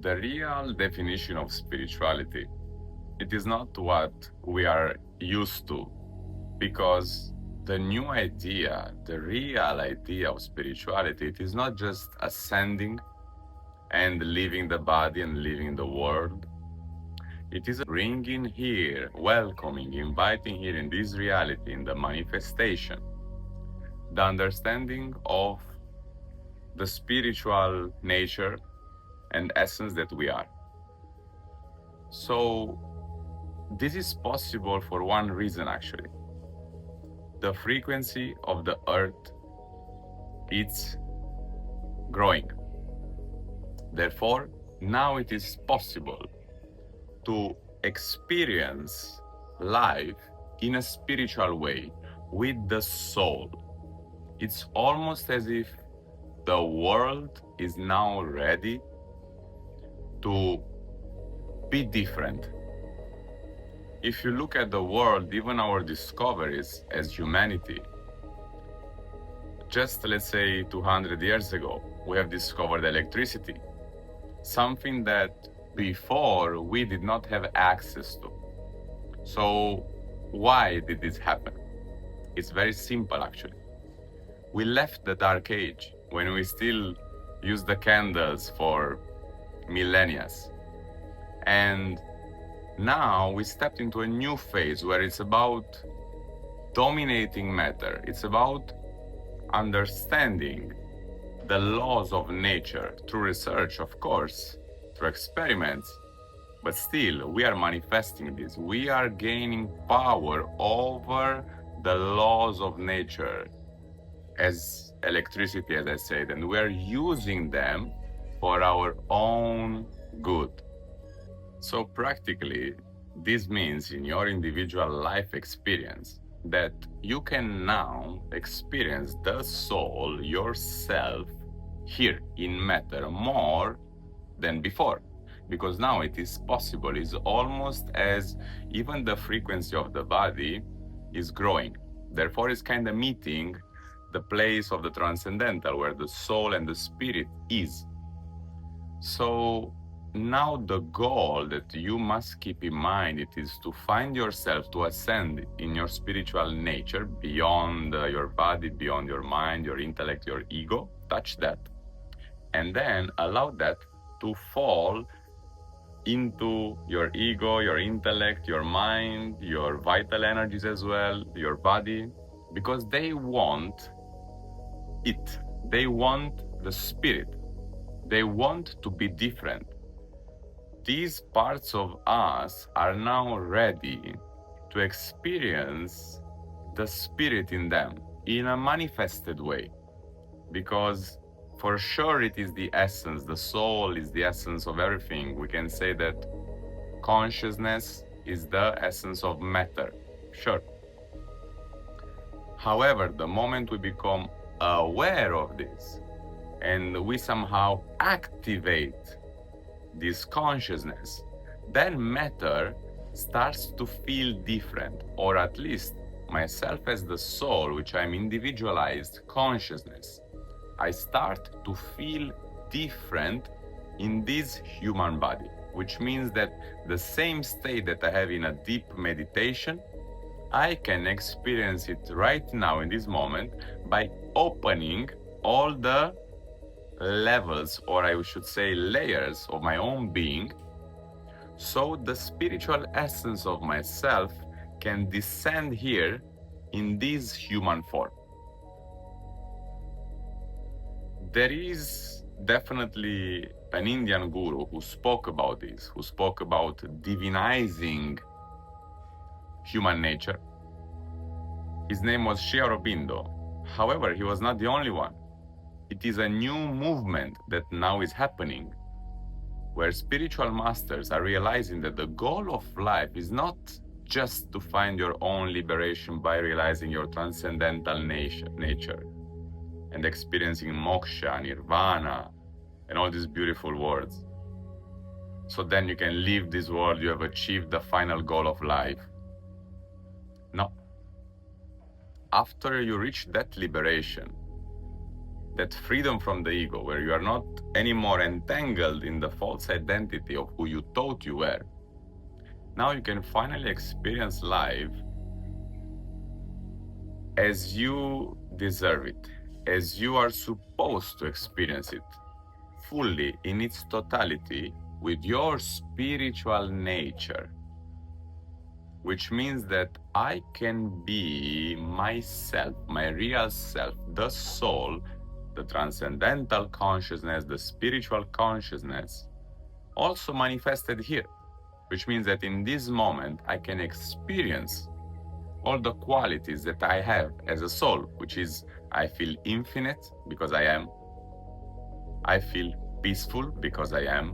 The real definition of spirituality, it is not what we are used to, because the new idea, the real idea of spirituality, it is not just ascending and leaving the body and leaving the world. It is bringing here, welcoming, inviting here in this reality, in the manifestation, the understanding of the spiritual nature and essence that we are. So, this is possible for one reason actually. The frequency of the earth, it's growing. Therefore, now it is possible to experience life in a spiritual way with the soul. It's almost as if the world is now ready to be different. If you look at the world, even our discoveries as humanity, just let's say 200 years ago, we have discovered electricity, something that before we did not have access to. So why did this happen? It's very simple actually. We left the dark age when we still used the candles for millennia. And now we stepped into a new phase where it's about dominating matter. It's about understanding the laws of nature through research, of course, through experiments, but still we are manifesting this. We are gaining power over the laws of nature as electricity, as I said, and we are using them for our own good. So practically, this means in your individual life experience that you can now experience the soul yourself here in matter more than before, because now it is possible. It's almost as even the frequency of the body is growing. Therefore, it's kind of meeting the place of the transcendental where the soul and the spirit is. So now the goal that you must keep in mind, it is to find yourself, to ascend in your spiritual nature beyond your body, beyond your mind, your intellect, your ego. Touch that, and then allow that to fall into your ego, your intellect, your mind, your vital energies as well, your body, because they want it. They want the spirit. They want to be different. These parts of us are now ready to experience the spirit in them in a manifested way, because for sure it is the essence, the soul is the essence of everything. We can say that consciousness is the essence of matter, sure. However, the moment we become aware of this and we somehow activate this consciousness, then matter starts to feel different, or at least myself as the soul, which I'm individualized consciousness, I start to feel different in this human body, which means that the same state that I have in a deep meditation, I can experience it right now in this moment by opening all the levels, or I should say layers of my own being, so the spiritual essence of myself can descend here in this human form. There is definitely an Indian guru who spoke about this, who spoke about divinizing human nature. His name was Sri Aurobindo. However, he was not the only one. It is a new movement that now is happening, where spiritual masters are realizing that the goal of life is not just to find your own liberation by realizing your transcendental nature and experiencing moksha, nirvana, and all these beautiful words. So then you can leave this world, you have achieved the final goal of life. No. After you reach that liberation, that freedom from the ego, where you are not anymore entangled in the false identity of who you thought you were. Now you can finally experience life as you deserve it, as you are supposed to experience it, fully in its totality with your spiritual nature. Which means that I can be myself, my real self, the soul, the transcendental consciousness, the spiritual consciousness, also manifested here. Which means that in this moment, I can experience all the qualities that I have as a soul, which is I feel infinite because I am. I feel peaceful because I am.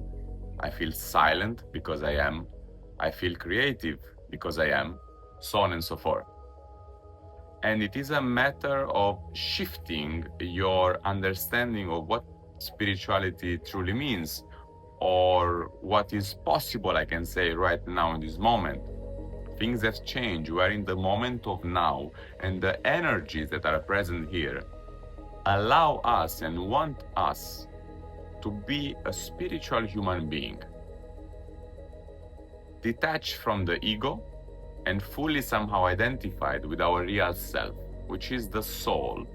I feel silent because I am. I feel creative because I am, so on and so forth. And it is a matter of shifting your understanding of what spirituality truly means, or what is possible, I can say, right now in this moment. Things have changed. We are in the moment of now, and the energies that are present here allow us and want us to be a spiritual human being, detached from the ego and fully somehow identified with our real self, which is the soul,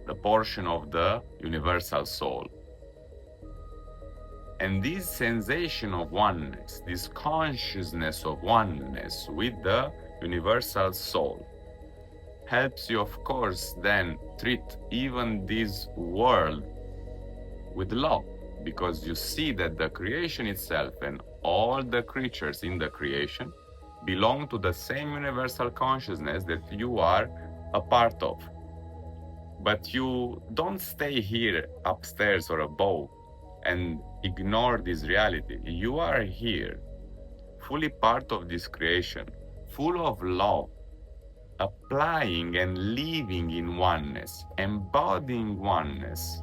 the portion of the universal soul. And this sensation of oneness, this consciousness of oneness with the universal soul, helps you, of course, then treat even this world with love, because you see that the creation itself and all the creatures in the creation belong to the same universal consciousness that you are a part of. But you don't stay here upstairs or above and ignore this reality. You are here, fully part of this creation, full of love, applying and living in oneness, embodying oneness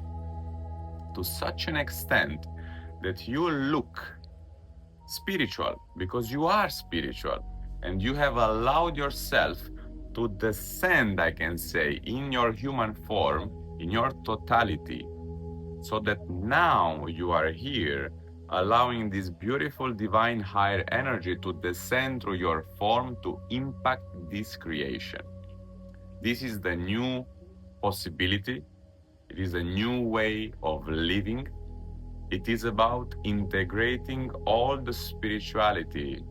to such an extent that you look spiritual, because you are spiritual and you have allowed yourself to descend, I can say, in your human form, in your totality, so that now you are here allowing this beautiful divine higher energy to descend through your form to impact this creation. This is the new possibility. It is a new way of living. It is about integrating all the spirituality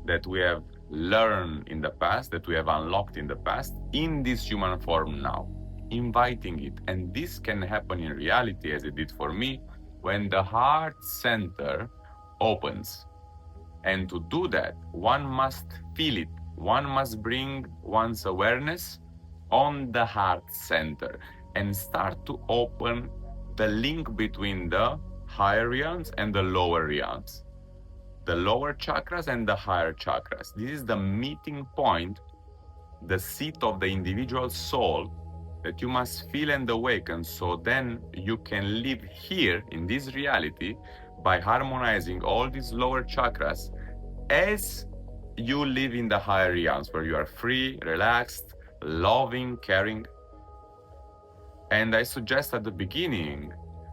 that we have learned in the past, that we have unlocked in the past, in this human form now, inviting it. And this can happen in reality, as it did for me, when the heart center opens. And to do that, one must feel it. One must bring one's awareness on the heart center and start to open the link between the higher realms and the lower realms, the lower chakras and the higher chakras. This is the meeting point, the seat of the individual soul that you must feel and awaken, so then you can live here in this reality by harmonizing all these lower chakras as you live in the higher realms, where you are free, relaxed, loving, caring. And I suggest at the beginning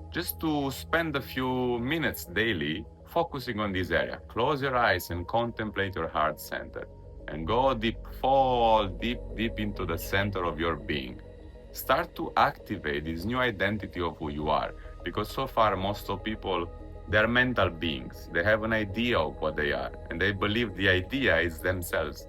just to spend a few minutes daily focusing on this area. Close your eyes and contemplate your heart center and go deep, fall deep, deep into the center of your being. Start to activate this new identity of who you are, because so far most of people, they're mental beings. They have an idea of what they are and they believe the idea is themselves.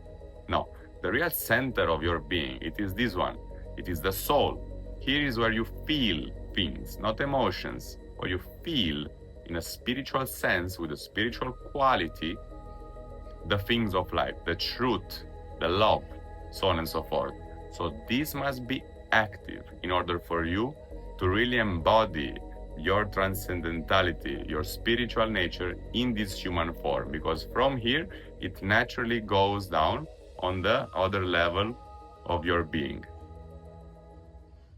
No, the real center of your being, it is this one. It is the soul. Here is where you feel things, not emotions, where you feel in a spiritual sense, with a spiritual quality, the things of life, the truth, the love, so on and so forth. So this must be active in order for you to really embody your transcendentality, your spiritual nature in this human form, because from here it naturally goes down on the other level of your being.